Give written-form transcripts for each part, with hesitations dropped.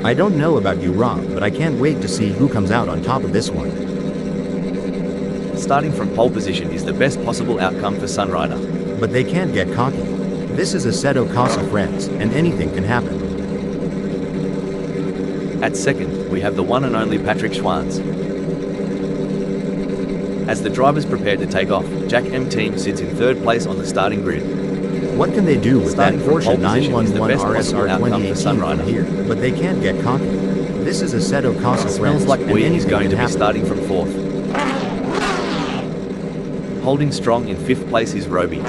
I don't know about you, Rob, but I can't wait to see who comes out on top of this one. Starting from pole position is the best possible outcome for Sunrider. But they can't get cocky. This is Assetto Corsa, friends, and anything can happen. At second, we have the one and only Patrick Schwanz. As the drivers prepare to take off, Jack M team sits in third place on the starting grid. What can they do with that Porsche 911 RSR outcome for 2018 from here? But they can't get cocky. This is Assetto Corsa, Smells friends, like and we is anything going can to be happen. starting from fourth. Holding strong in fifth place is Roby.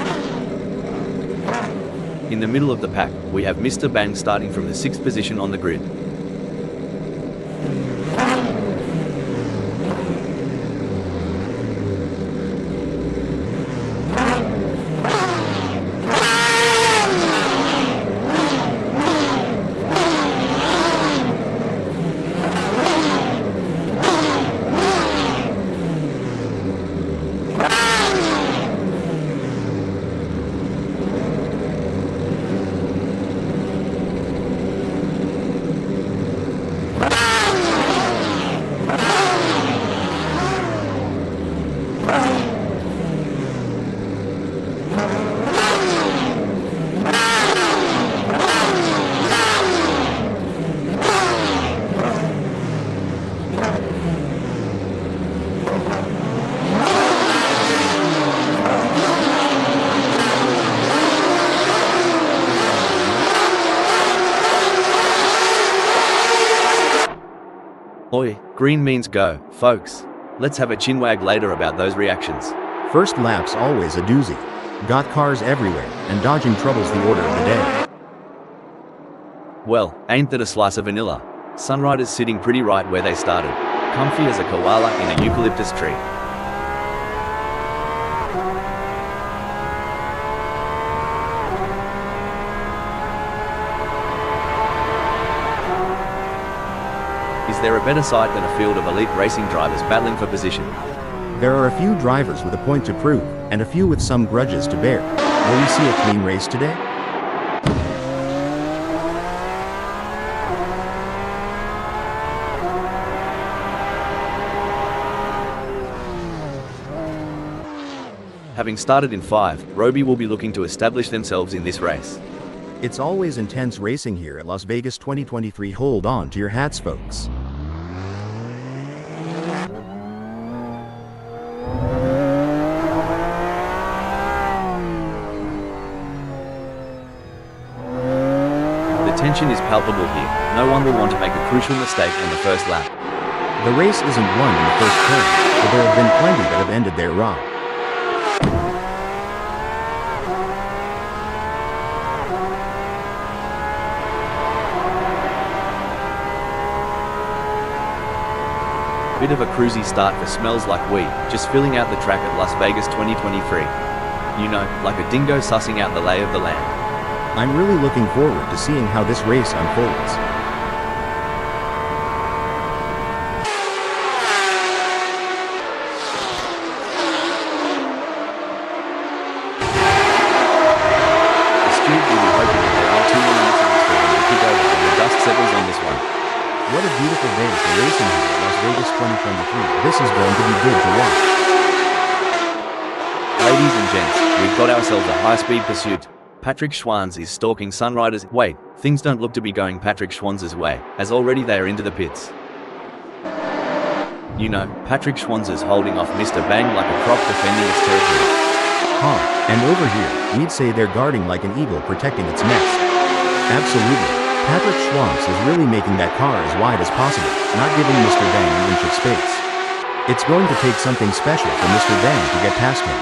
In the middle of the pack, we have Mr. Bang starting from the sixth position on the grid. Oi, green means go, folks. Let's have a chinwag later about those reactions. First lap's always a doozy. Got cars everywhere, and dodging trouble's the order of the day. Well, ain't that a slice of vanilla? Sunrider's sitting pretty right where they started, comfy as a koala in a eucalyptus tree. Is there a better sight than a field of elite racing drivers battling for position? There are a few drivers with a point to prove, and a few with some grudges to bear. Will we see a clean race today? Having started in 5, Roby will be looking to establish themselves in this race. It's always intense racing here at Las Vegas 2023. Hold on to your hats, folks. The tension is palpable here. No one will want to make a crucial mistake on the first lap. The race isn't won in the first turn, but there have been plenty that have ended there, Rob. Bit of a cruisy start for Smells Like We, just filling out the track at Las Vegas 2023. You know, like a dingo sussing out the lay of the land. I'm really looking forward to seeing how this race unfolds. Astute will be hoping that there aren't too many incidents for them to kick over when the dust settles on this one. What a beautiful day for racing here at Las Vegas 2023. This is going to be good to watch. Ladies and gents, we've got ourselves a high-speed pursuit. Patrick Schwanz is stalking Sunrider's. Wait, things don't look to be going Patrick Schwanz's way, as already they are into the pits. You know, Patrick Schwanz is holding off Mr. Bang like a croc defending its territory. And over here, we'd say they're guarding like an eagle protecting its nest. Absolutely. Patrick Schwanz is really making that car as wide as possible, not giving Mr. Bang an inch of space. It's going to take something special for Mr. Bang to get past him.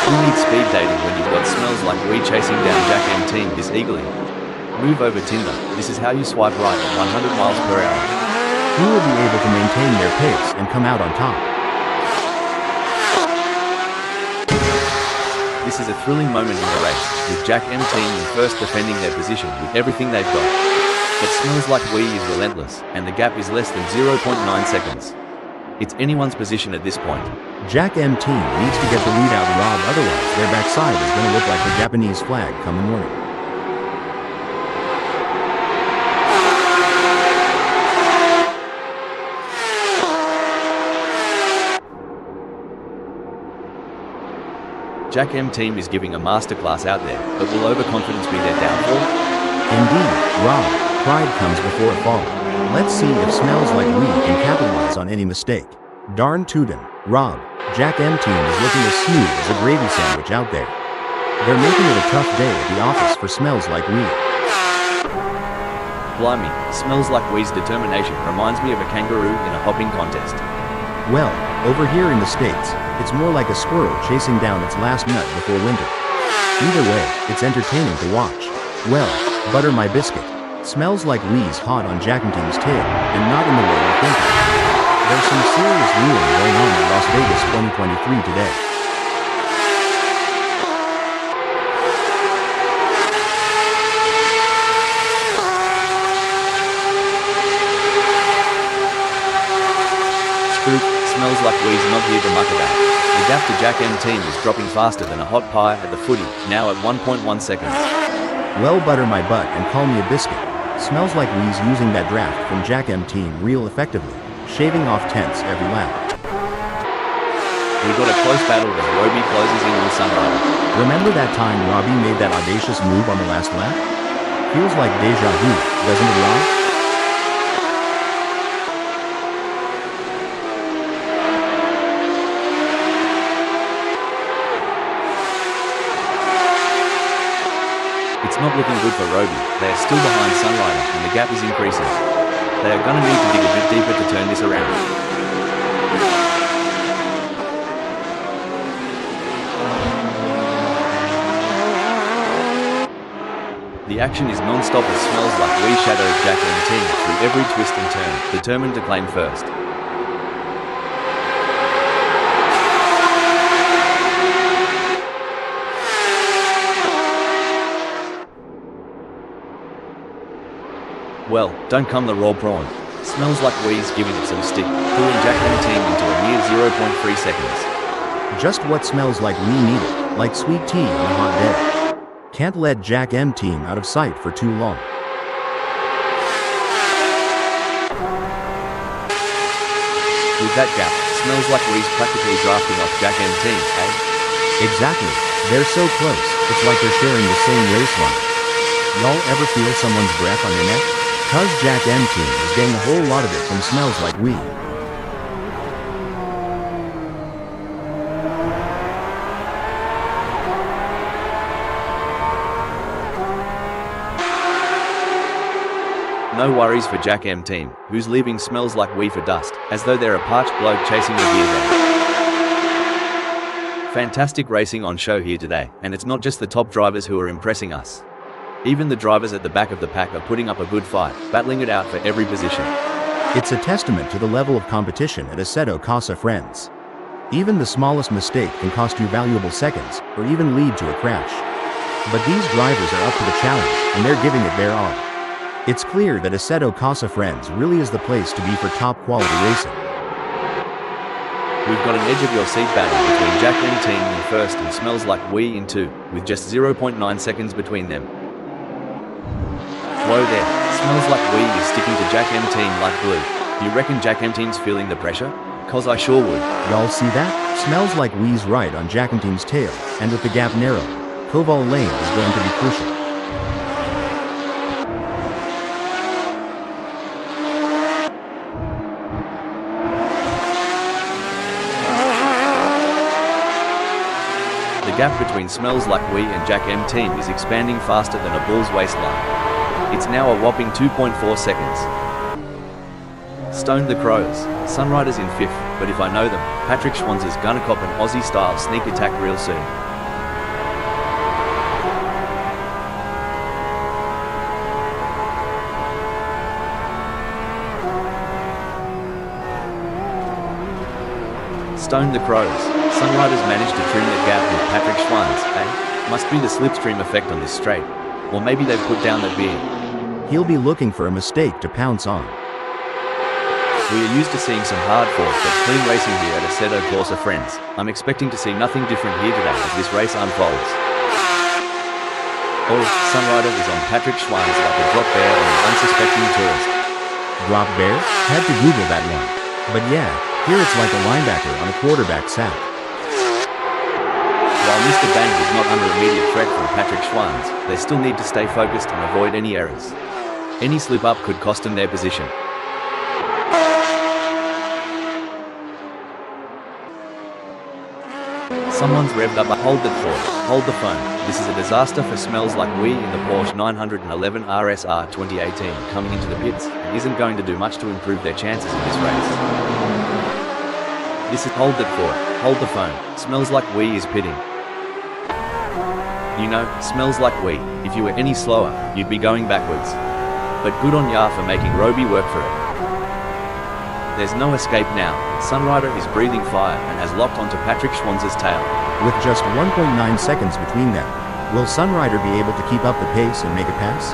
Who needs speed dating when you've got Smells Like We chasing down Jack M team this eagerly? Move over Tinder, this is how you swipe right at 100 miles per hour. Who will be able to maintain their pace and come out on top? This is a thrilling moment in the race, with Jack M team in first defending their position with everything they've got. But Smells Like We is relentless, and the gap is less than 0.9 seconds. It's anyone's position at this point. Jack M team needs to get the lead out, Rob, otherwise their backside is going to look like the Japanese flag come morning. Jack M team is giving a masterclass out there, but will overconfidence be their downfall? Indeed, Rob, pride comes before a fall. Let's see if Smells Like We can capitalize on any mistake. Darn tootin', Rob, Jack M team is looking as smooth as a gravy sandwich out there. They're making it a tough day at the office for Smells Like We. Blimey, Smells Like We's determination reminds me of a kangaroo in a hopping contest. Well, over here in the States, it's more like a squirrel chasing down its last nut before winter. Either way, it's entertaining to watch. Well, butter my biscuit. Smells Like We's hot on Jack and team's tail, and not in the way you're thinking. There's some serious wheeling going on in Las Vegas 2023 today. Smells Like We's not here to muck about. The gap to Jack M team is dropping faster than a hot pie at the footy, now at 1.1 seconds. Well, butter my butt and call me a biscuit. Smells Like We's using that draft from Jack M team real effectively, shaving off tenths every lap. We got a close battle as Robbie closes in on Sunrise. Remember that time Robbie made that audacious move on the last lap? Feels like deja vu, doesn't it, Rob? It's not looking good for Roby. They are still behind Sunrider and the gap is increasing. They are going to need to dig a bit deeper to turn this around. The action is non-stop as Smells Like We shadows Jack and team through every twist and turn, determined to claim first. Well, don't come the raw prawn. Smells Like We's giving it some stick, pulling Jack and team into a mere 0.3 seconds. Just what Smells Like We needed, like sweet tea on a hot day. Can't let Jack M team out of sight for too long. With that gap, Smells Like We's practically drafting off Jack M team, eh? Exactly. They're so close, it's like they're sharing the same race line. Y'all ever feel someone's breath on your neck? Cuz Jack M team is getting a whole lot of it from Smells Like We. No worries for Jack M team, who's leaving Smells Like We for dust, as though they're a parched bloke chasing the beer van. Fantastic racing on show here today, and it's not just the top drivers who are impressing us. Even the drivers at the back of the pack are putting up a good fight, battling it out for every position. It's a testament to the level of competition at Assetto Corsa, friends. Even the smallest mistake can cost you valuable seconds, or even lead to a crash. But these drivers are up to the challenge, and they're giving it their all. It's clear that Assetto Corsa, friends, really is the place to be for top quality racing. We've got an edge of your seat battle between Jack M team in first and Smells Like We in two, with just 0.9 seconds between them. Whoa there, Smells Like We is sticking to Jack M team like glue. You reckon Jack M team's feeling the pressure? Cause I sure would. Y'all see that? Smells Like We's right on Jack and team's tail, and with the gap narrow, Koval Lane is going to be crucial. The gap between Smells Like We and Jack M team is expanding faster than a bull's waistline. It's now a whopping 2.4 seconds. Stoned the Crows, Sunriders in fifth, but if I know them, Patrick Schwanz's gonna cop an Aussie-style sneak attack real soon. Stoned the Crows, Sunriders managed to trim the gap with Patrick Schwanz, eh? Must be the slipstream effect on this straight. Or maybe they've put down that beer. He'll be looking for a mistake to pounce on. We are used to seeing some hard-fought but clean racing here at Assetto Corsa, friends. I'm expecting to see nothing different here today as this race unfolds. Oh, Sunrider is on Patrick Schwanz like a drop bear on an unsuspecting tourist. Drop bear? Had to Google that one. But yeah, here it's like a linebacker on a quarterback sack. While Mr. Bang is not under immediate threat from Patrick Schwanz, they still need to stay focused and avoid any errors. Any slip-up could cost them their position. Someone's revved up. Hold that thought. Hold the phone. This is a disaster for Smells Like We in the Porsche 911 RSR 2018 coming into the pits and isn't going to do much to improve their chances in this race. This is hold that thought. Hold the phone. Smells Like We is pitting. You know, Smells Like We, if you were any slower, you'd be going backwards. But good on ya for making Roby work for it. There's no escape now. Sunrider is breathing fire and has locked onto Patrick Schwanz's tail. With just 1.9 seconds between them, will Sunrider be able to keep up the pace and make a pass?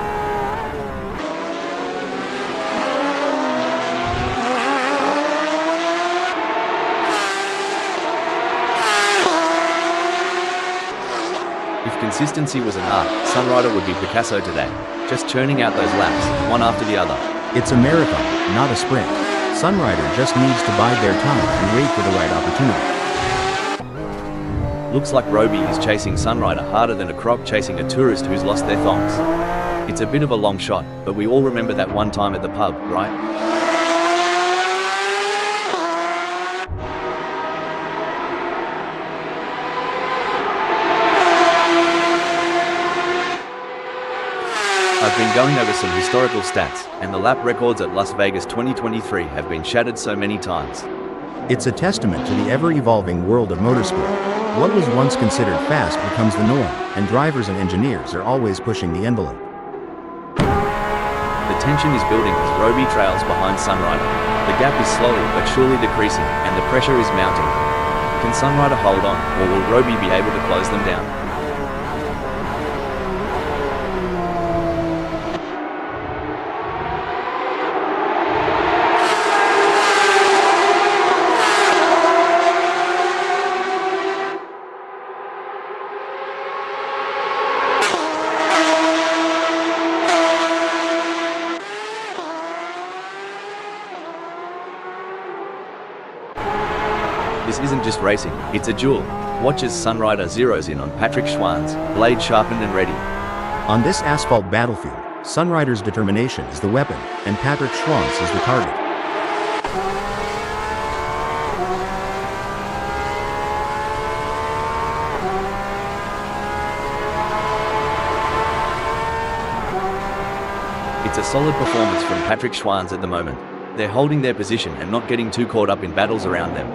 If consistency was an art, Sunrider would be Picasso today, just churning out those laps, one after the other. It's a marathon, not a sprint. Sunrider just needs to bide their time and wait for the right opportunity. Looks like Roby is chasing Sunrider harder than a croc chasing a tourist who's lost their thongs. It's a bit of a long shot, but we all remember that one time at the pub, right? I've been going over some historical stats, and the lap records at Las Vegas 2023 have been shattered so many times. It's a testament to the ever-evolving world of motorsport. What was once considered fast becomes the norm, and drivers and engineers are always pushing the envelope. The tension is building as Roby trails behind Sunrider. The gap is slowly but surely decreasing, and the pressure is mounting. Can Sunrider hold on, or will Roby be able to close them down? This isn't just racing, it's a duel. Watch as Sunrider zeroes in on Patrick Schwanz, blade sharpened and ready. On this asphalt battlefield, Sunrider's determination is the weapon, and Patrick Schwanz is the target. It's a solid performance from Patrick Schwanz at the moment. They're holding their position and not getting too caught up in battles around them.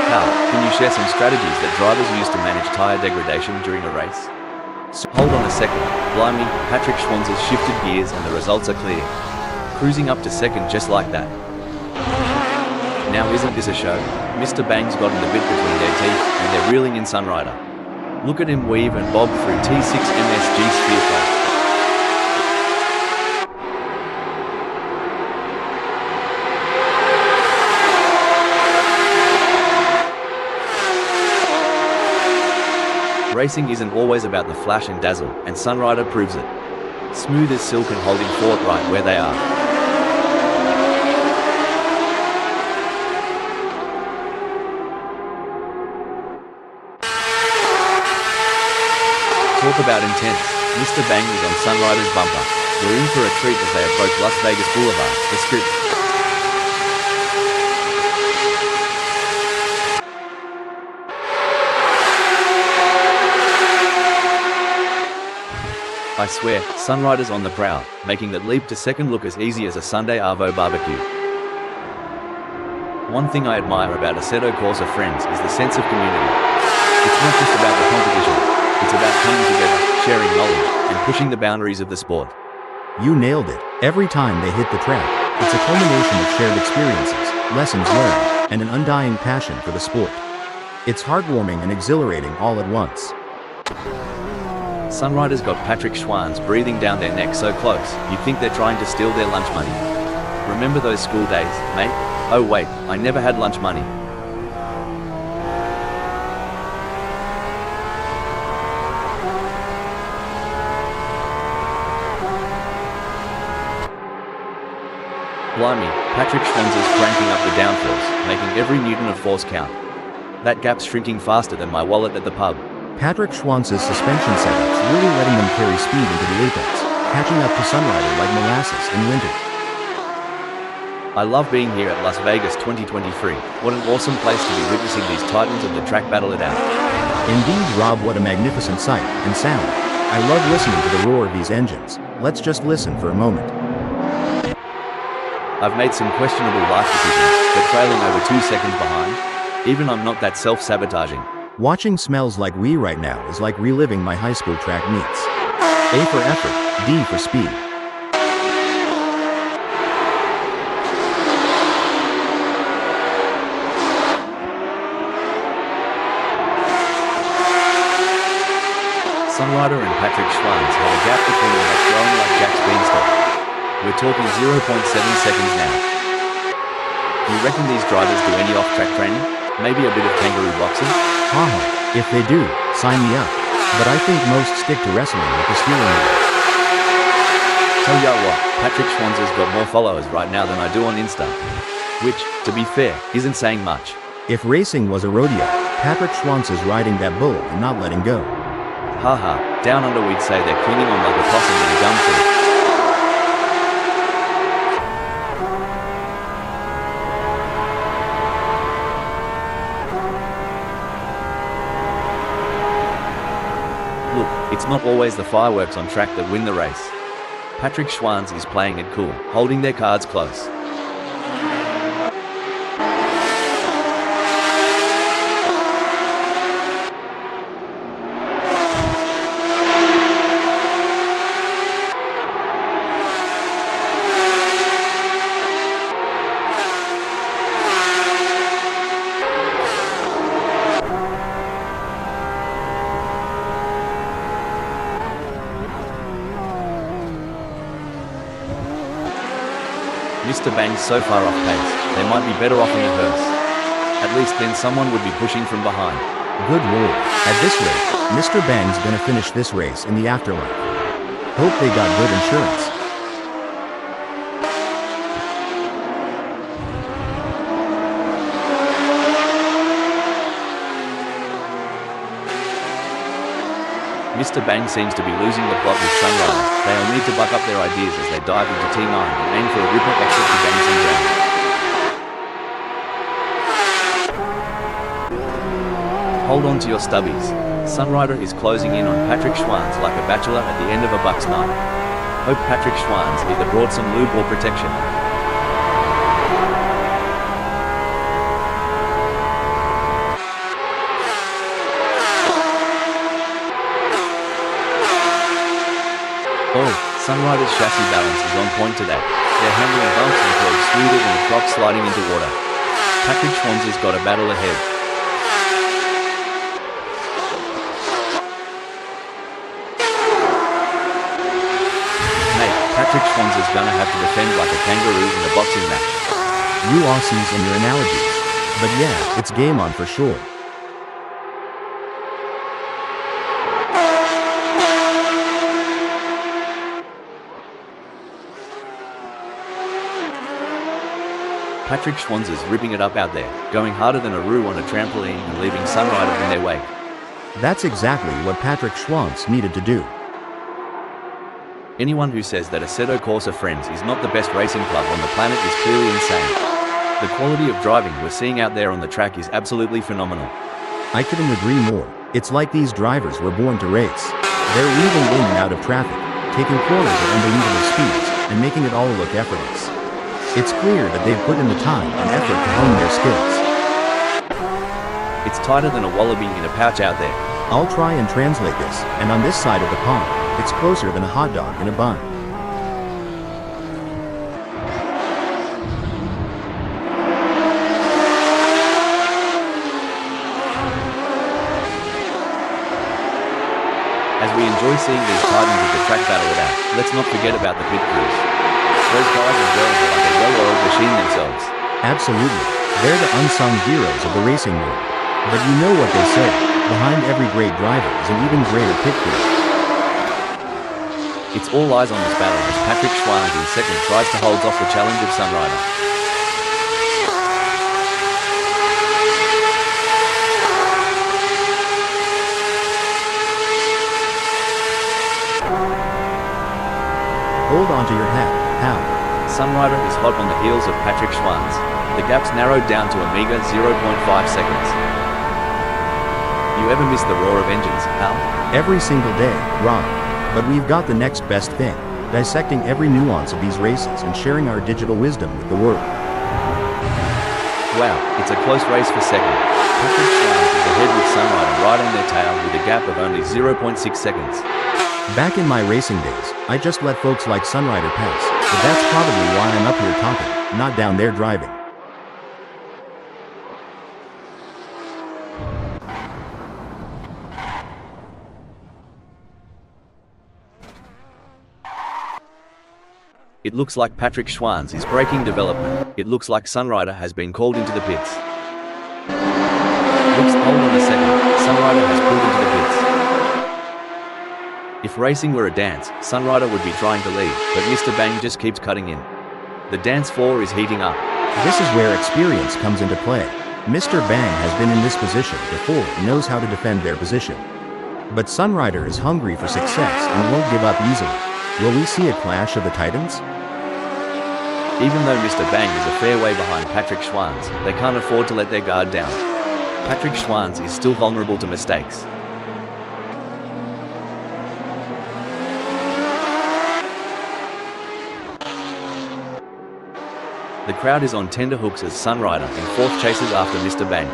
Hal, can you share some strategies that drivers use to manage tyre degradation during a race? Hold on a second. Blimey, Patrick Schwanz has shifted gears and the results are clear. Cruising up to second just like that. Now isn't this a show? Mr. Bang's gotten the bit between their teeth and they're reeling in Sunrider. Look at him weave and bob through T6 MSG sphere plate. Racing isn't always about the flash and dazzle, and Sunrider proves it. Smooth as silk and holding fort right where they are. Talk about intense. Mr. Bang is on Sunrider's bumper. We're in for a treat as they approach Las Vegas Boulevard, the Strip. I swear, Sunrider's on the prowl, making that leap to second look as easy as a Sunday Arvo barbecue. One thing I admire about Assetto Corsa friends is the sense of community. It's not just about the competition, it's about coming together, sharing knowledge, and pushing the boundaries of the sport. You nailed it. Every time they hit the track, it's a culmination of shared experiences, lessons learned, and an undying passion for the sport. It's heartwarming and exhilarating all at once. Sunrider's got Patrick Schwanz breathing down their neck so close, you'd think they're trying to steal their lunch money. Remember those school days, mate? Oh wait, I never had lunch money. Blimey, Patrick Schwanz is cranking up the downforce, making every newton of force count. That gap's shrinking faster than my wallet at the pub. Patrick Schwanz's suspension setup's really letting them carry speed into the apex, catching up to Sunrider like molasses in winter. I love being here at Las Vegas 2023. What an awesome place to be witnessing these titans of the track battle it out. Indeed, Rob, what a magnificent sight and sound. I love listening to the roar of these engines. Let's just listen for a moment. I've made some questionable life decisions, but trailing over 2 seconds behind. Even I'm not that self-sabotaging. Watching Smells Like We right now is like reliving my high school track meets. A for effort, D for speed. Sunrider and Patrick Schwanz have a gap between them that's growing like Jack's beanstalk. We're talking 0.7 seconds now. You reckon these drivers do any off-track training? Maybe a bit of kangaroo boxing? Haha, if they do, sign me up. But I think most stick to wrestling with the steering wheel. Tell ya what, Patrick Schwanz has got more followers right now than I do on Insta. Which, to be fair, isn't saying much. If racing was a rodeo, Patrick Schwanz is riding that bull and not letting go. Haha, down under we'd say they're clinging on like a possum in a gum tree. Look, it's not always the fireworks on track that win the race. Patrick Schwanz is playing it cool, holding their cards close. Mr. Bang's so far off pace, they might be better off in a hearse. At least then someone would be pushing from behind. Good lord, at this rate, Mr. Bang's gonna finish this race in the afterlife. Hope they got good insurance. Mr. Bang seems to be losing the plot with Sunrider. They'll need to buck up their ideas as they dive into T9 and aim for a ripple exit to gain some ground. Hold on to your stubbies. Sunrider is closing in on Patrick Schwanz like a bachelor at the end of a bucks night. Hope Patrick Schwanz either brought some lube or protection. Oh, Sunrider's chassis balance is on point today. They're handling bumps and curbs smoother than a crop sliding into water. Patrick Schwanz has got a battle ahead. Mate, Patrick Schwanz is gonna have to defend like a kangaroo in a boxing match. You Aussies and your analogies. But yeah, it's game on for sure. Patrick Schwanz is ripping it up out there, going harder than a roo on a trampoline and leaving Sunrider in their wake. That's exactly what Patrick Schwanz needed to do. Anyone who says that Assetto Corsa Friends is not the best racing club on the planet is clearly insane. The quality of driving we're seeing out there on the track is absolutely phenomenal. I couldn't agree more. It's like these drivers were born to race. They're weaving in and out of traffic, taking corners at unbelievable speeds, and making it all look effortless. It's clear that they've put in the time and effort to hone their skills. It's tighter than a wallaby in a pouch out there. I'll try and translate this, and on this side of the pond, it's closer than a hot dog in a bun. As we enjoy seeing these titans of the track battle it out, let's not forget about the pit crews. Those guys and girls are like a well-oiled machine themselves. Absolutely. They're the unsung heroes of the racing world. But you know what they say, behind every great driver is an even greater pit crew. It's all eyes on this battle as Patrick Schwanz in second tries to hold off the challenge of Sunrider. Hold on to your hat, pal. Sunrider is hot on the heels of Patrick Schwanz. The gap's narrowed down to a meager 0.5 seconds. You ever miss the roar of engines, pal? Every single day, Ron. But we've got the next best thing. Dissecting every nuance of these races and sharing our digital wisdom with the world. Wow, it's a close race for second. Patrick Schwanz is ahead with Sunrider right on their tail with a gap of only 0.6 seconds. Back in my racing days, I just let folks like Sunrider pass, but that's probably why I'm up here talking, not down there driving. It looks like Patrick Schwanz is breaking development. It looks like Sunrider has been called into the pits. Looks, hold on a second, Sunrider has pulled into the pits. If racing were a dance, Sunrider would be trying to lead, but Mr. Bang just keeps cutting in. The dance floor is heating up. This is where experience comes into play. Mr. Bang has been in this position before and knows how to defend their position. But Sunrider is hungry for success and won't give up easily. Will we see a clash of the titans? Even though Mr. Bang is a fair way behind Patrick Schwanz, they can't afford to let their guard down. Patrick Schwanz is still vulnerable to mistakes. The crowd is on tenterhooks as Sunrider in fourth chases after Mr. Bang.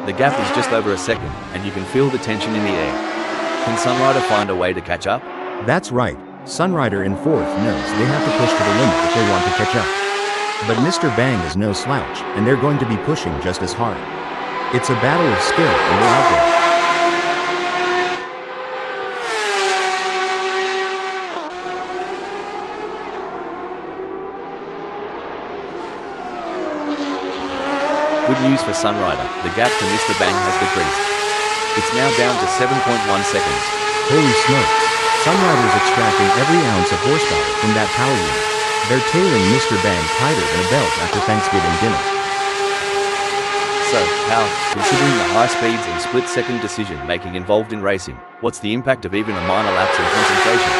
The gap is just over a second, and you can feel the tension in the air. Can Sunrider find a way to catch up? That's right. Sunrider in fourth knows they have to push to the limit if they want to catch up. But Mr. Bang is no slouch, and they're going to be pushing just as hard. It's a battle of skill, and we're out there. Good news for Sunrider, the gap to Mr. Bang has decreased. It's now down to 7.1 seconds. Holy smokes. Sunrider's extracting every ounce of horsepower from that power unit. They're tailing Mr. Bang tighter than a belt after Thanksgiving dinner. So, pal, considering the high speeds and split-second decision-making involved in racing, what's the impact of even a minor lapse in concentration?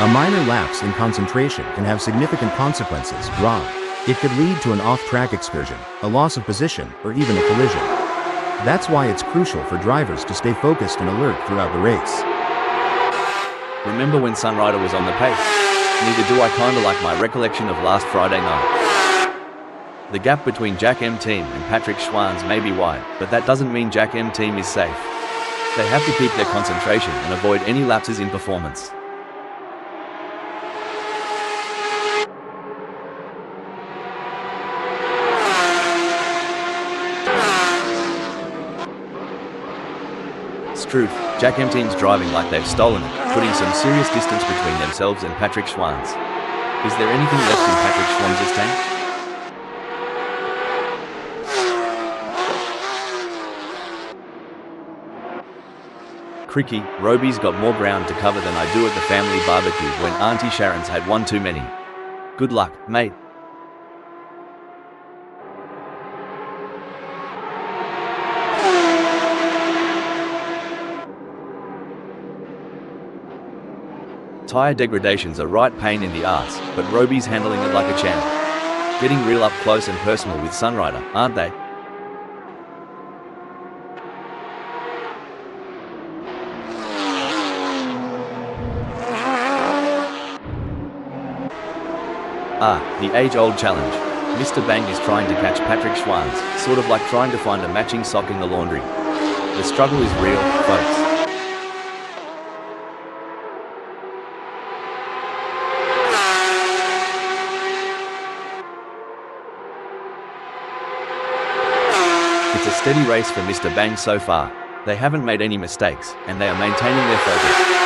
A minor lapse in concentration can have significant consequences, Rob. It could lead to an off-track excursion, a loss of position, or even a collision. That's why it's crucial for drivers to stay focused and alert throughout the race. Remember when Sunrider was on the pace? Neither do I kinda like my recollection of last Friday night. The gap between Jack M Team and Patrick Schwanz may be wide, but that doesn't mean Jack M Team is safe. They have to keep their concentration and avoid any lapses in performance. Truth, Jack M Team's driving like they've stolen it, putting some serious distance between themselves and Patrick Schwanz. Is there anything left in Patrick Schwanz's tank? Cricky, Roby's got more ground to cover than I do at the family barbecue when Auntie Sharon's had one too many. Good luck, mate. Tyre degradations are right pain in the arse, but Roby's handling it like a champ. Getting real up close and personal with Sunrider, aren't they? The age-old challenge. Mr. Bang is trying to catch Patrick Schwanz, sort of like trying to find a matching sock in the laundry. The struggle is real, folks. It's a steady race for Mr. Bang so far. They haven't made any mistakes, and they are maintaining their focus.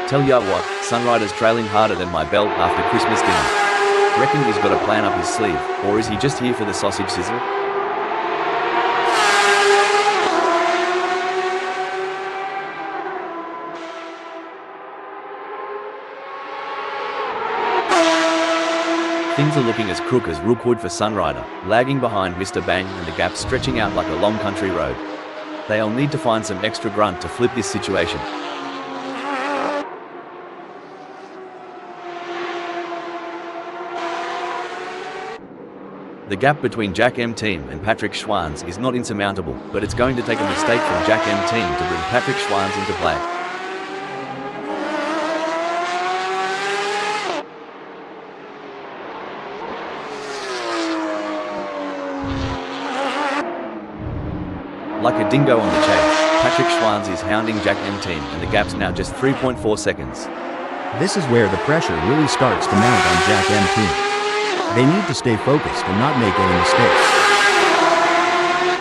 Tell ya what, Sunrider's trailing harder than my belt after Christmas dinner. Reckon he's got a plan up his sleeve, or is he just here for the sausage sizzle? Things are looking as crook as Rookwood for Sunrider, lagging behind Mr. Bang and the gap stretching out like a long country road. They'll need to find some extra grunt to flip this situation. The gap between Jack M Team and Patrick Schwanz is not insurmountable, but it's going to take a mistake from Jack M Team to bring Patrick Schwanz into play. Like a dingo on the chase, Patrick Schwanz is hounding Jack M Team and the gap's now just 3.4 seconds. This is where the pressure really starts to mount on Jack M Team. They need to stay focused and not make any mistakes.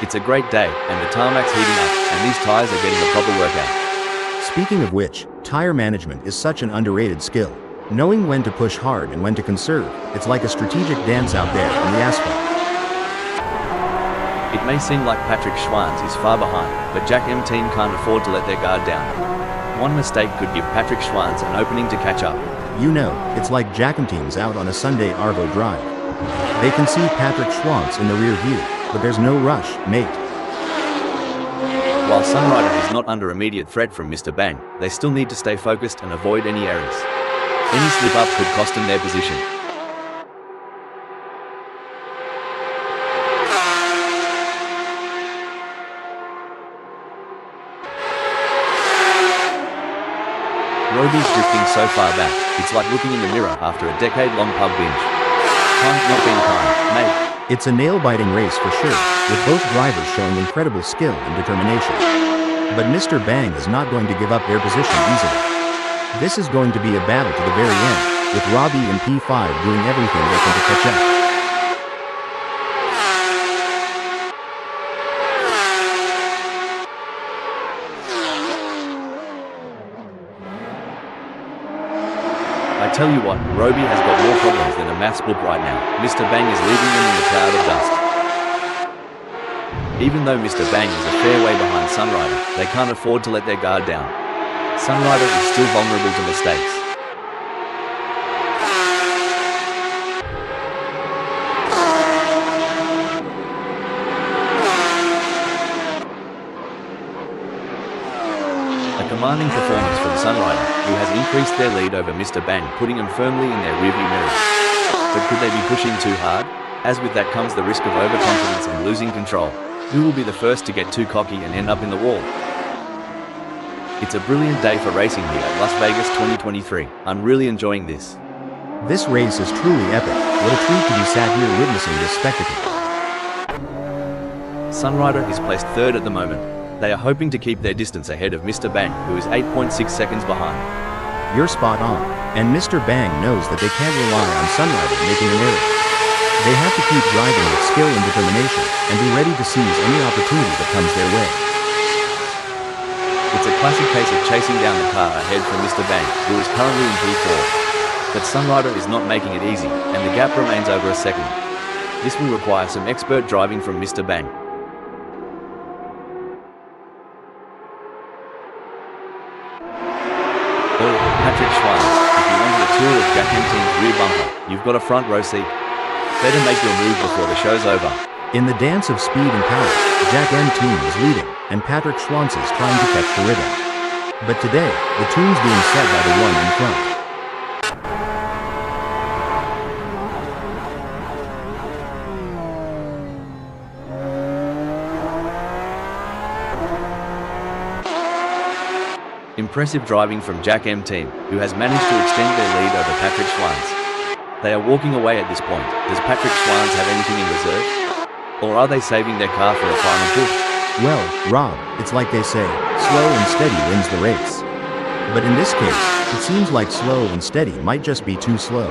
It's a great day, and the tarmac's heating up, and these tires are getting a proper workout. Speaking of which, tire management is such an underrated skill. Knowing when to push hard and when to conserve, it's like a strategic dance out there on the asphalt. It may seem like Patrick Schwanz is far behind, but Jack M Team can't afford to let their guard down. One mistake could give Patrick Schwanz an opening to catch up. You know, it's like Jack M Team's out on a Sunday Arvo drive. They can see Patrick Schwanz in the rear view, but there's no rush, mate. While Sunrider is not under immediate threat from Mr. Bang, they still need to stay focused and avoid any errors. Any slip-up could cost them their position. Roby's drifting so far back, it's like looking in the mirror after a decade-long pub binge. Time's not been kind, mate. It's a nail-biting race for sure, with both drivers showing incredible skill and determination. But Mr. Bang is not going to give up their position easily. This is going to be a battle to the very end, with Robbie and P5 doing everything they can to catch up. I tell you what, Roby has got more problems than a maths book right now. Mr. Bang is leaving them in a cloud of dust. Even though Mr. Bang is a fair way behind Sunrider, they can't afford to let their guard down. Sunrider is still vulnerable to mistakes. A commanding performance from Sunrider, who has increased their lead over Mr. Bang, putting them firmly in their rearview mirrors. But could they be pushing too hard? As with that comes the risk of overconfidence and losing control. Who will be the first to get too cocky and end up in the wall? It's a brilliant day for racing here at Las Vegas 2023. I'm really enjoying this. This race is truly epic. What a treat to be sat here witnessing this spectacle. Sunrider is placed third at the moment. They are hoping to keep their distance ahead of Mr. Bang, who is 8.6 seconds behind. You're spot on, and Mr. Bang knows that they can't rely on Sunrider making an error. They have to keep driving with skill and determination, and be ready to seize any opportunity that comes their way. It's a classic case of chasing down the car ahead from Mr. Bang, who is currently in P4. But Sunrider is not making it easy, and the gap remains over a second. This will require some expert driving from Mr. Bang. Patrick Schwanz, if you wanted a tour of Jack M Team's rear bumper, you've got a front row seat. Better make your move before the show's over. In the dance of speed and power, Jack M Team is leading, and Patrick Schwanz is trying to catch the rhythm. But today, the tune's being set by the one in front. Impressive driving from Jack M Team, who has managed to extend their lead over Patrick Schwanz. They are walking away at this point. Does Patrick Schwanz have anything in reserve? Or are they saving their car for a final push? Well, Rob, it's like they say, slow and steady wins the race. But in this case, it seems like slow and steady might just be too slow.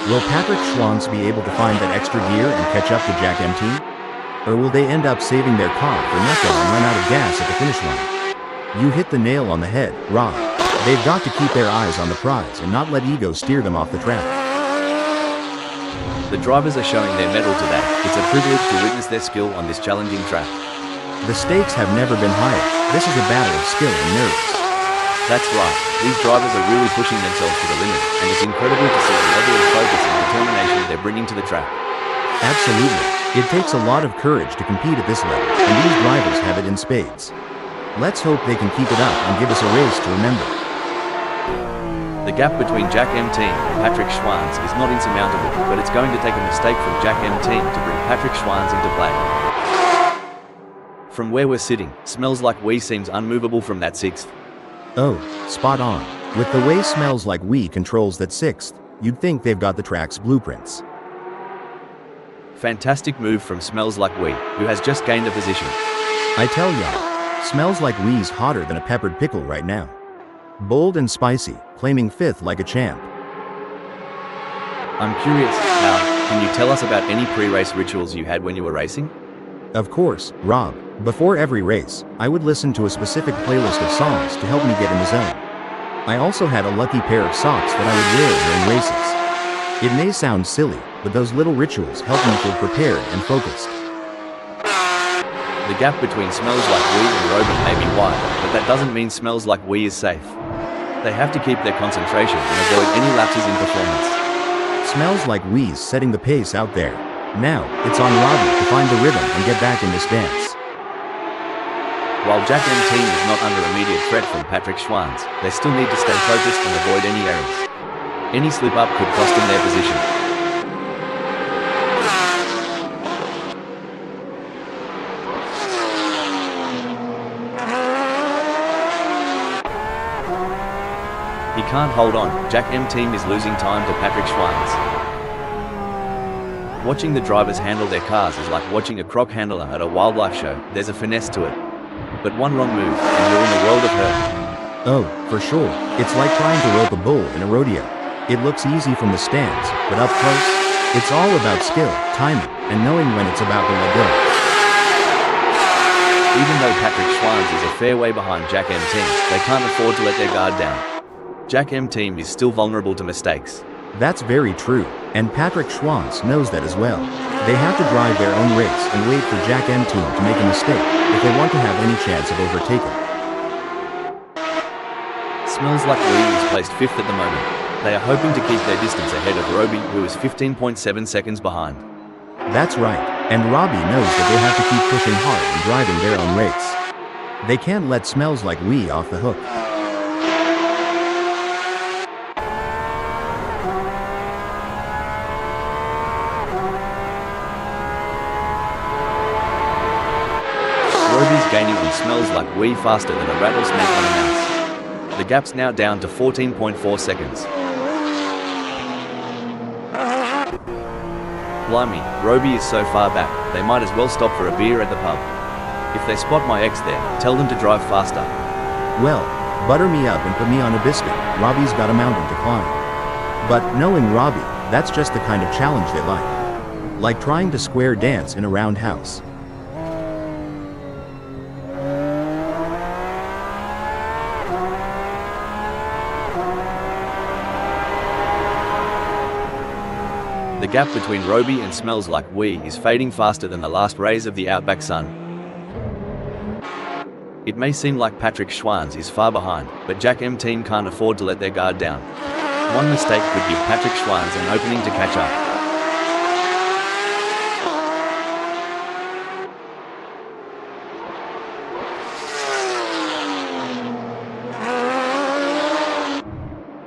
Will Patrick Schwanz be able to find that extra gear and catch up to Jack M Team? Or will they end up saving their car for nothing and run out of gas at the finish line? You hit the nail on the head, Rob. They've got to keep their eyes on the prize and not let ego steer them off the track. The drivers are showing their mettle today. It's a privilege to witness their skill on this challenging track. The stakes have never been higher. This is a battle of skill and nerves. That's right, these drivers are really pushing themselves to the limit, and it's incredible to see the level of focus and determination they're bringing to the track. Absolutely. It takes a lot of courage to compete at this level, and these drivers have it in spades. Let's hope they can keep it up and give us a race to remember. The gap between Jack M Team and Patrick Schwanz is not insurmountable, but it's going to take a mistake from Jack M Team to bring Patrick Schwanz into play. From where we're sitting, Smells Like We seems unmovable from that 6th. Oh, spot on. With the way Smells Like We controls that 6th, you'd think they've got the track's blueprints. Fantastic move from Smells Like We, who has just gained a position. I tell y'all, Smells Like We's hotter than a peppered pickle right now. Bold and spicy, claiming 5th like a champ. I'm curious, Al, can you tell us about any pre-race rituals you had when you were racing? Of course, Rob. Before every race, I would listen to a specific playlist of songs to help me get in the zone. I also had a lucky pair of socks that I would wear during races. It may sound silly, but those little rituals help me feel prepared and focused. The gap between Smells Like We and Roby may be wide, but that doesn't mean Smells Like We is safe. They have to keep their concentration and avoid any lapses in performance. Smells Like We's setting the pace out there. Now, it's on Robbie to find the rhythm and get back in this dance. While Jack M Team is not under immediate threat from Patrick Schwanz, they still need to stay focused and avoid any errors. Any slip-up could cost them their position. He can't hold on. Jack M Team is losing time to Patrick Schwanz. Watching the drivers handle their cars is like watching a croc handler at a wildlife show. There's a finesse to it. But one wrong move, and you're in a world of hurt. Oh, for sure. It's like trying to rope a bull in a rodeo. It looks easy from the stands, but up close, it's all about skill, timing, and knowing when it's about to let go. Even though Patrick Schwanz is a fair way behind Jack M Team, they can't afford to let their guard down. Jack M Team is still vulnerable to mistakes. That's very true, and Patrick Schwanz knows that as well. They have to drive their own race and wait for Jack M Team to make a mistake if they want to have any chance of overtaking. Smells Like We is placed 5th at the moment. They are hoping to keep their distance ahead of Roby, who is 15.7 seconds behind. That's right, and Robbie knows that they have to keep pushing hard and driving their own race. They can't let Smells Like We off the hook. Roby's gaining on Smells Like We faster than a rattlesnake on a mouse. The gap's now down to 14.4 seconds. Blimey, Roby is so far back, they might as well stop for a beer at the pub. If they spot my ex there, tell them to drive faster. Well, butter me up and put me on a biscuit. Robbie's got a mountain to climb. But knowing Robbie, that's just the kind of challenge they like. Like trying to square dance in a roundhouse. The gap between Roby and Smells Like We is fading faster than the last rays of the outback sun. It may seem like Patrick Schwanz is far behind, but Jack M Team can't afford to let their guard down. One mistake could give Patrick Schwanz an opening to catch up.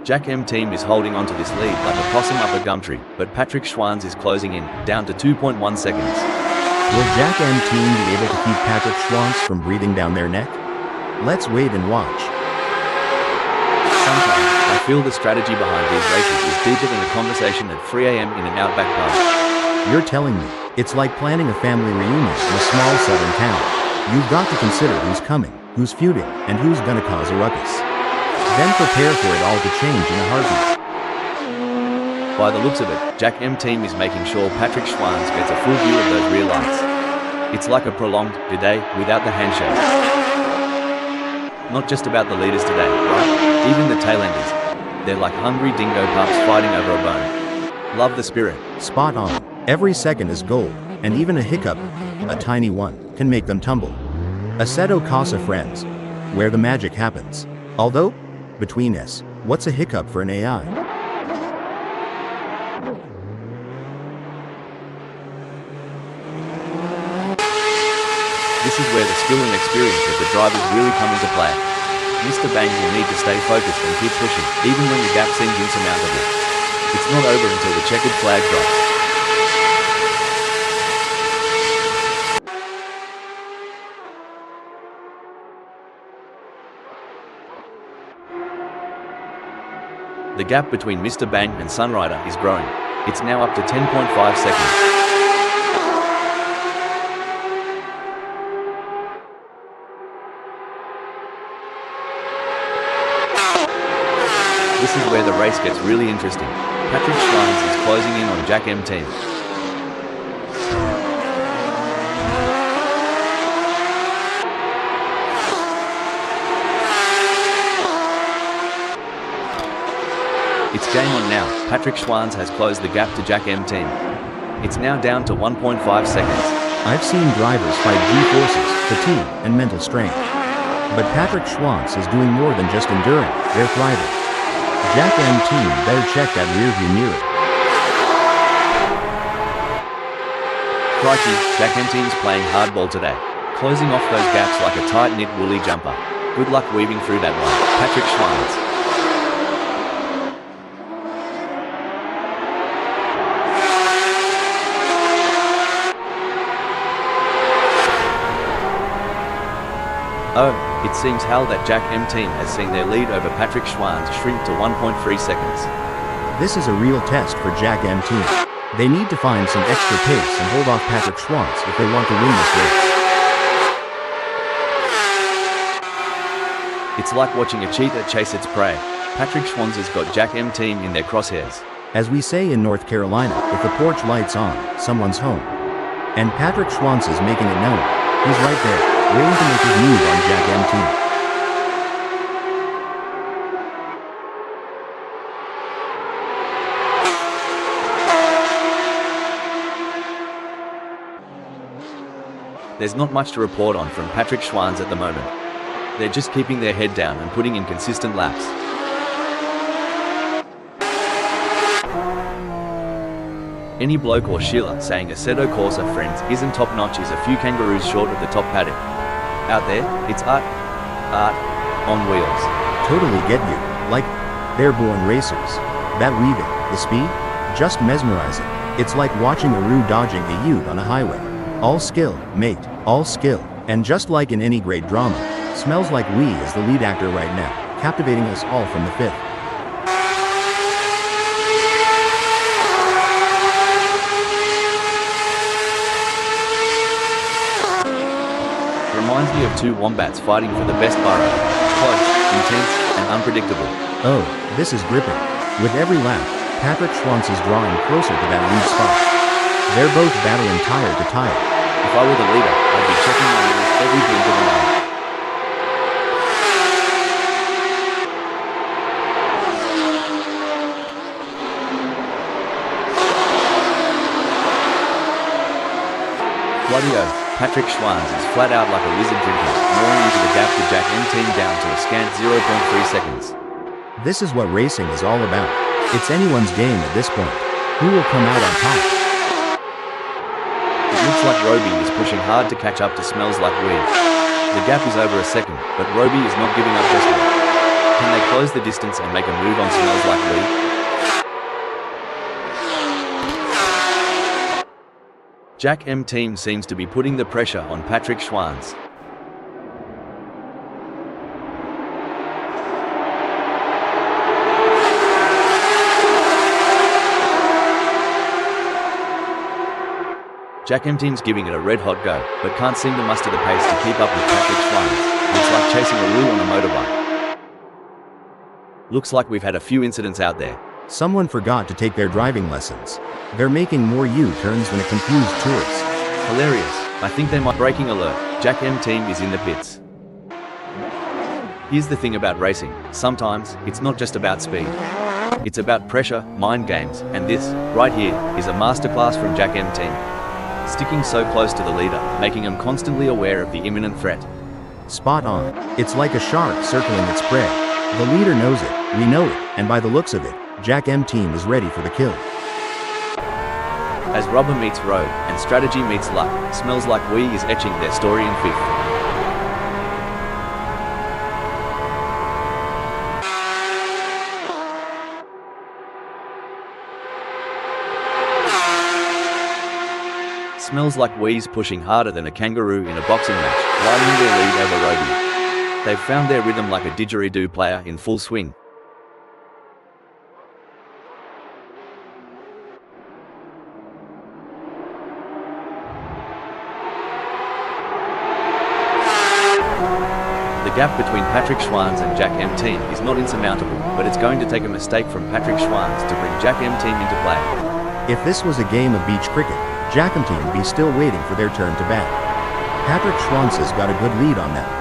Jack M Team is holding onto this lead like a possum up a gum tree, but Patrick Schwanz is closing in, down to 2.1 seconds. Will Jack M Team be able to keep Patrick Schwanz from breathing down their neck? Let's wait and watch. Sometimes, I feel the strategy behind these races is deeper than a conversation at 3 a.m. in an outback pub. You're telling me, it's like planning a family reunion in a small southern town. You've got to consider who's coming, who's feuding, and who's gonna cause a ruckus. Then prepare for it all to change in a heartbeat. By the looks of it, Jack M Team is making sure Patrick Schwanz gets a full view of those rear lights. It's like a prolonged "today" without the handshake. Not just about the leaders today, right? Even the tailenders. They're like hungry dingo pups fighting over a bone. Love the spirit. Spot on. Every second is gold, and even a hiccup, a tiny one, can make them tumble. Assetto Corsa, friends, where the magic happens. Although, Between us, what's a hiccup for an AI? This is where the skill and experience of the drivers really come into play. Mr. Bang will need to stay focused and keep pushing, even when the gap seems insurmountable. It's not over until the checkered flag drops. The gap between Mr. Bang and Sunrider is growing. It's now up to 10.5 seconds. This is where the race gets really interesting. Patrick Schwans is closing in on Jack M Team. It's game on now. Patrick Schwans has closed the gap to Jack M Team. It's now down to 1.5 seconds. I've seen drivers fight G-forces, fatigue, and mental strain. But Patrick Schwans is doing more than just enduring, they're thriving. Jack M Team better check that rearview mirror. Crikey, Jack M Team's playing hardball today. Closing off those gaps like a tight-knit woolly jumper. Good luck weaving through that one, Patrick Schwans. Oh, it seems hell that Jack M Team has seen their lead over Patrick Schwans shrink to 1.3 seconds. This is a real test for Jack M Team. They need to find some extra pace and hold off Patrick Schwans if they want to win this race. It's like watching a cheetah chase its prey. Patrick Schwans has got Jack M Team in their crosshairs. As we say in North Carolina, if the porch light's on, someone's home. And Patrick Schwans is making it known. He's right there, waiting to make his move on Jack M Team. There's not much to report on from Patrick Schwans at the moment. They're just keeping their head down and putting in consistent laps. Any bloke or Sheila saying Assetto Corsa friends isn't top notch is a few kangaroos short of the top paddock. Out there, it's art on wheels. Totally get you. Like, they're born racers. That weaving, the speed, just mesmerizing. It's like watching a Roo dodging a ute on a highway. All skill, mate, all skill. And just like in any great drama, Smells Like We is the lead actor right now, captivating us all from the fifth. Reminds me of two wombats fighting for the best burrow. Close, intense, and unpredictable. Oh, this is gripping. With every lap, Patrick Schwans is drawing closer to that lead spot. They're both battling tire to tire. If I were the leader, I'd be checking my mirrors every blink of an eye. Bloody oath, Patrick Schwans is flat out like a lizard drinking, gnawing into the gap to Jack M Team down to a scant 0.3 seconds. This is what racing is all about. It's anyone's game at this point. Who will come out on top? It looks like Roby is pushing hard to catch up to Smells Like We. The gap is over a second, but Roby is not giving up just yet. Can they close the distance and make a move on Smells Like We? Jack M Team seems to be putting the pressure on Patrick Schwans. Jack M Team's giving it a red-hot go, but can't seem to muster the pace to keep up with Patrick Schwans. It's like chasing a Roo on a motorbike. Looks like we've had a few incidents out there. Someone forgot to take their driving lessons. They're making more U-turns than a confused tourist. Hilarious. I think they might. Breaking alert. Jack M Team is in the pits. Here's the thing about racing. Sometimes, it's not just about speed. It's about pressure, mind games, and this, right here, is a masterclass from Jack M Team. Sticking so close to the leader, making him constantly aware of the imminent threat. Spot on. It's like a shark circling its prey. The leader knows it, we know it, and by the looks of it, Jack M Team is ready for the kill. As rubber meets road and strategy meets luck, Smells Like We is etching their story in fifth. Smells Like We's pushing harder than a kangaroo in a boxing match, widening their lead over Roby. They've found their rhythm like a didgeridoo player in full swing. The gap between Patrick Schwanz and Jack M Team is not insurmountable, but it's going to take a mistake from Patrick Schwanz to bring Jack M Team into play. If this was a game of beach cricket, Jack M Team would be still waiting for their turn to bat. Patrick Schwanz has got a good lead on them.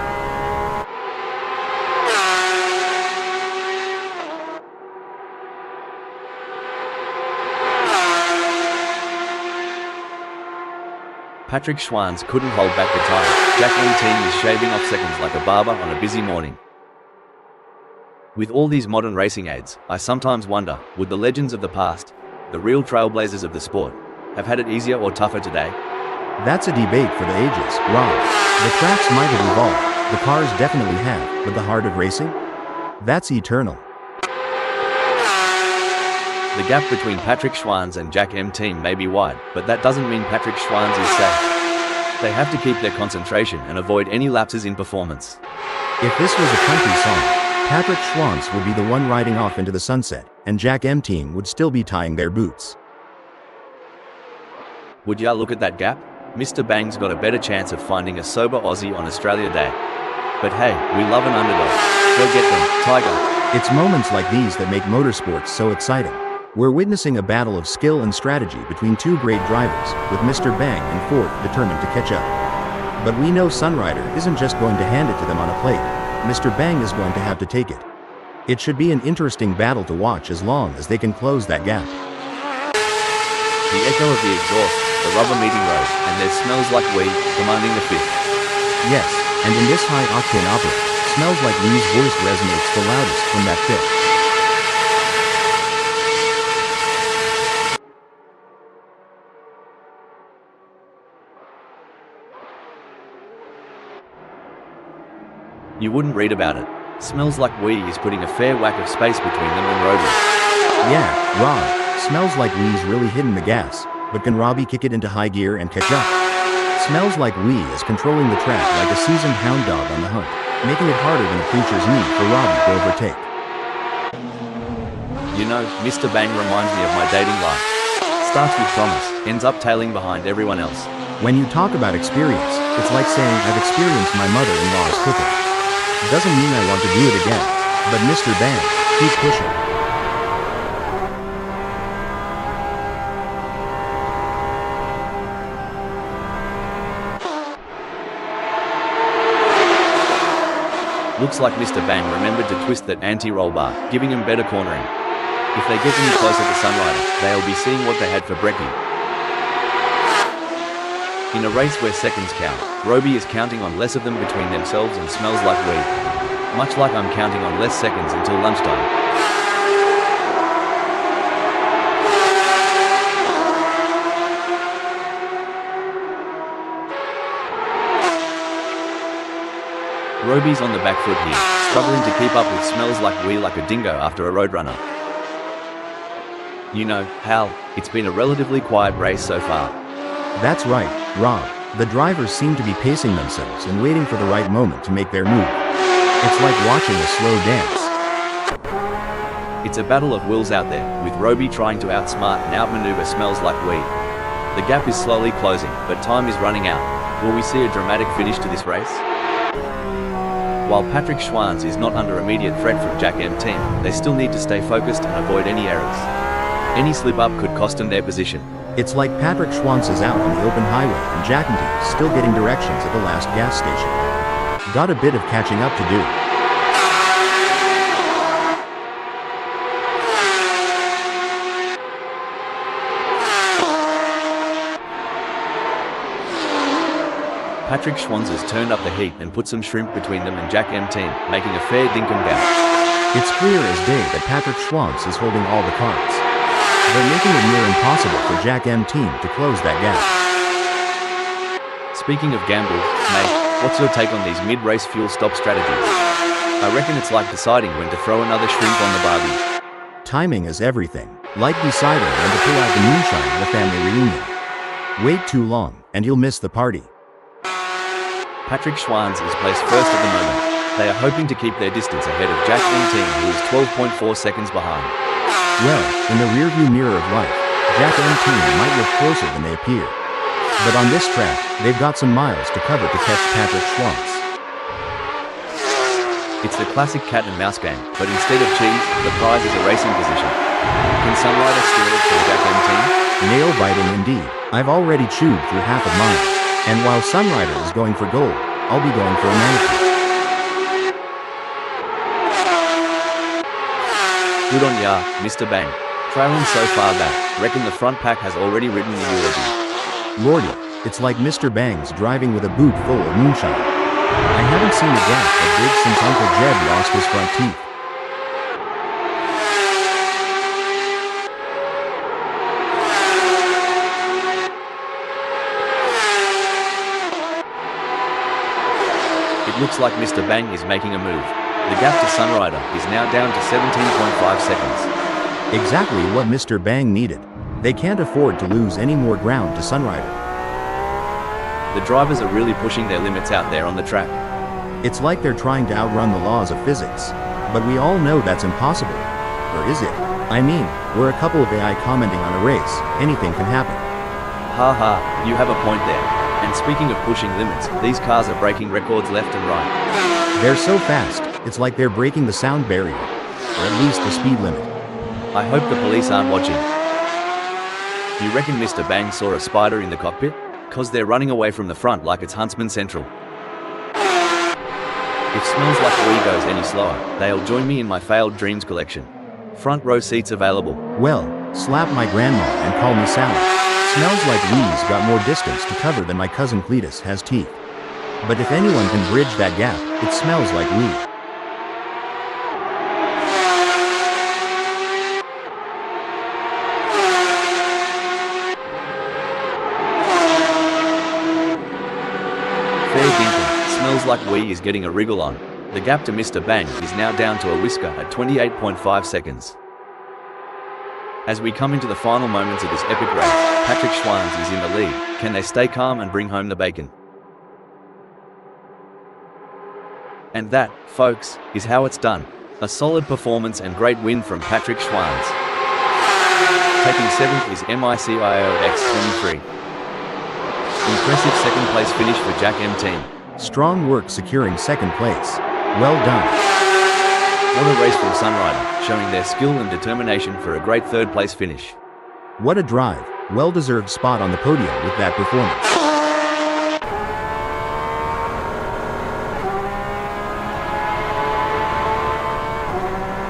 Patrick Schwanz couldn't hold back the tire. Jack M Team is shaving off seconds like a barber on a busy morning. With all these modern racing aids, I sometimes wonder, would the legends of the past, the real trailblazers of the sport, have had it easier or tougher today? That's a debate for the ages, Rob. The tracks might have evolved, the cars definitely have, but the heart of racing? That's eternal. The gap between Patrick Schwanz and Jack M Team may be wide, but that doesn't mean Patrick Schwanz is safe. They have to keep their concentration and avoid any lapses in performance. If this was a country song, Patrick Schwanz would be the one riding off into the sunset, and Jack M Team would still be tying their boots. Would ya look at that gap? Mr. Bang's got a better chance of finding a sober Aussie on Australia Day. But hey, we love an underdog. Go get them, Tiger. It's moments like these that make motorsports so exciting. We're witnessing a battle of skill and strategy between two great drivers, with Mr. Bang in fourth determined to catch up. But we know Sunrider isn't just going to hand it to them on a plate. Mr. Bang is going to have to take it. It should be an interesting battle to watch as long as they can close that gap. The echo of the exhaust, the rubber meeting road, and there Smells Like We, commanding the fifth. Yes, and in this high-octane opera, Smells Like We's voice resonates the loudest from that fifth. You wouldn't read about it. Smells Like We is putting a fair whack of space between them and Roby. Yeah, Rob, Smells Like We's really hitting the gas, but can Robbie kick it into high gear and catch up? Smells Like We is controlling the track like a seasoned hound dog on the hunt, making it harder than a creature's need for Robbie to overtake. You know, Mr. Bang reminds me of my dating life. Starts with promise, ends up tailing behind everyone else. When you talk about experience, it's like saying I've experienced my mother-in-law's cooking. Doesn't mean I want to do it again, but Mr. Bang, keep pushing. Looks like Mr. Bang remembered to twist that anti-roll bar, giving him better cornering. If they get any closer to Sunrider, they'll be seeing what they had for brekkie. In a race where seconds count, Roby is counting on less of them between themselves and Smells Like We. Much like I'm counting on less seconds until lunchtime. Roby's on the back foot here, struggling to keep up with Smells Like We like a dingo after a roadrunner. You know, Hal, it's been a relatively quiet race so far. That's right, Rob. The drivers seem to be pacing themselves and waiting for the right moment to make their move. It's like watching a slow dance. It's a battle of wills out there, with Roby trying to outsmart and outmaneuver Smells Like We. The gap is slowly closing, but time is running out. Will we see a dramatic finish to this race? While Patrick Schwanz is not under immediate threat from Jack M Team, they still need to stay focused and avoid any errors. Any slip-up could cost them their position. It's like Patrick Schwanz is out on the open highway and Jack M Team is still getting directions at the last gas station. Got a bit of catching up to do. Patrick Schwanz has turned up the heat and put some shrimp between them and Jack M Team, making a fair dinkum gap. It's clear as day that Patrick Schwanz is holding all the cards. They're making it near impossible for Jack M team to close that gap. Speaking of gambles, mate, what's your take on these mid-race fuel stop strategies? I reckon it's like deciding when to throw another shrimp on the barbie. Timing is everything. Like deciding when to pull out the moonshine at a family reunion. Wait too long, and you'll miss the party. Patrick Schwanz is placed first at the moment. They are hoping to keep their distance ahead of Jack M team, who is 12.4 seconds behind. Well, in the rearview mirror of life, Jack M team might look closer than they appear. But on this track, they've got some miles to cover to catch Patrick Schwanz. It's the classic cat and mouse game, but instead of cheese, the prize is a racing position. Can Sunrider steal it from Jack M team? Nail-biting indeed. I've already chewed through half of mine. And while Sunrider is going for gold, I'll be going for a manatee. Good on ya, Mr. Bang. Trailing so far back, reckon the front pack has already written the eulogy. Lordy, it's like Mr. Bang's driving with a boot full of moonshine. I haven't seen a gap that big since Uncle Jed lost his front teeth. It looks like Mr. Bang is making a move. The gap to Sunrider is now down to 17.5 seconds. Exactly what Mr. Bang needed. They can't afford to lose any more ground to Sunrider. The drivers are really pushing their limits out there on the track. It's like they're trying to outrun the laws of physics. But we all know that's impossible. Or is it? I mean, we're a couple of AI commenting on a race. Anything can happen. Haha, you have a point there. And speaking of pushing limits, these cars are breaking records left and right. They're so fast, it's like they're breaking the sound barrier. Or at least the speed limit. I hope the police aren't watching. You reckon Mr. Bang saw a spider in the cockpit? Cause they're running away from the front like it's Huntsman Central. If Smells Like Wee goes any slower, they'll join me in my failed dreams collection. Front row seats available. Well, slap my grandma and call me Sally. Smells Like Wee's got more distance to cover than my cousin Cletus has teeth. But if anyone can bridge that gap, it Smells Like Wee. Fair dinkum, Smells Like Wee is getting a wriggle on. The gap to Mr. Bang is now down to a whisker at 28.5 seconds. As we come into the final moments of this epic race, Patrick Schwanz is in the lead. Can they stay calm and bring home the bacon? And that, folks, is how it's done. A solid performance and great win from Patrick Schwanz. Taking 7th is MICIOX23. Impressive second place finish for Jack M team. Strong work securing second place. Well done. What a race from Sunrider, showing their skill and determination for a great third place finish. What a drive. Well-deserved spot on the podium with that performance.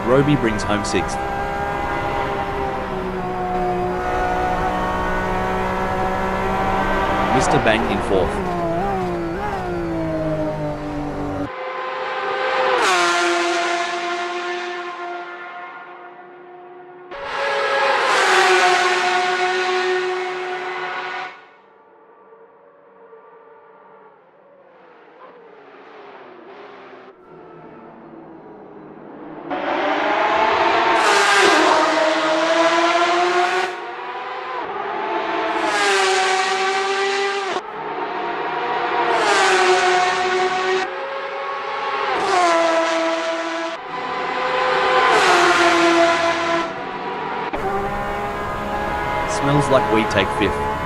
Roby brings home 6th. Mr. Bang in 4th. Smells Like We take 5th.